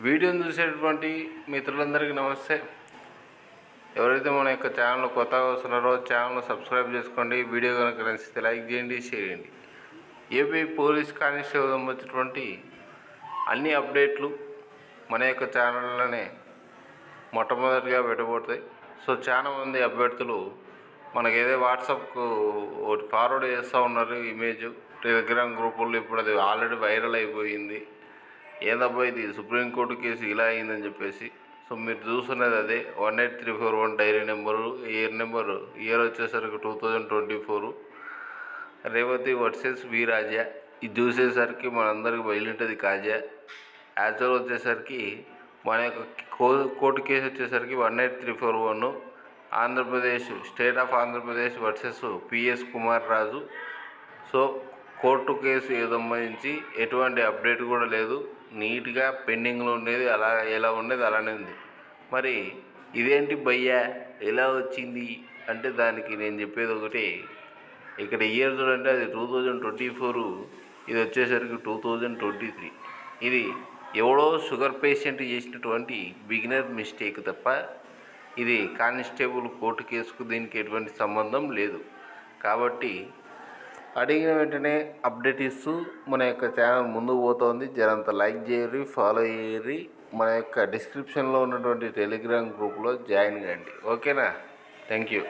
వీడియోని చూసేటువంటి మిత్రులందరికీ నమస్తే. ఎవరైతే మన యొక్క ఛానల్ కొత్తగా వస్తున్నారో ఛానల్ సబ్స్క్రైబ్ చేసుకోండి. వీడియో కనుక నచ్చితే లైక్ చేయండి, షేర్ చేయండి. ఏపీ పోలీస్ కానిస్టేబుల్ సంబంధించినటువంటి అన్ని అప్డేట్లు మన యొక్క ఛానల్లోనే మొట్టమొదటిగా పెట్టబోతాయి. సో చాలా మంది అభ్యర్థులు మనకి ఏదో వాట్సాప్కు ఒకటి ఫార్వర్డ్ చేస్తూ ఉన్నారు ఇమేజ్. టెలిగ్రామ్ గ్రూపుల్లో ఇప్పుడు అది ఆల్రెడీ వైరల్ అయిపోయింది. ఏందబ్బా ఇది సుప్రీంకోర్టు కేసు ఇలా అయిందని చెప్పేసి. సో మీరు చూస్తున్నది అదే 18341 డైరీ నెంబరు, ఇయర్ వచ్చేసరికి 2024, రేవతి వర్సెస్ వి రాజా. ఇది చూసేసరికి మనందరికి బయలుంటుంది కాజా. యాక్చువల్ వచ్చేసరికి మన యొక్క కోర్టు కేసు వచ్చేసరికి 18341 Andhra Pradesh, state of Andhra Pradesh versus PS Kumar Raju. So court case సంబంధించి ఎటువంటి అప్డేట్ కూడా లేదు. నీట్గా పెండింగ్లో ఉండేది అలా ఎలా ఉండేది అలానే ఉంది. మరి ఇదేంటి భయ్యా ఎలా వచ్చింది అంటే దానికి నేను చెప్పేది ఒకటి. ఇక్కడ ఇయర్ చూడంటే అది 2024, ఇది వచ్చేసరికి 2023. ఇది ఎవడో షుగర్ పేషెంట్ చేసినటువంటి బిగినర్ మిస్టేక్ తప్ప ఇది కానిస్టేబుల్ కోర్టు కేసుకు దీనికి ఎటువంటి సంబంధం లేదు. కాబట్టి అడిగిన వెంటనే అప్డేట్ ఇస్తూ మన యొక్క ఛానల్ ముందుకు పోతుంది. జరంత లైక్ చేయరు, ఫాలో చేయరు. మన యొక్క డిస్క్రిప్షన్లో ఉన్నటువంటి టెలిగ్రామ్ గ్రూప్లో జాయిన్ కండి. ఓకేనా? Thank you.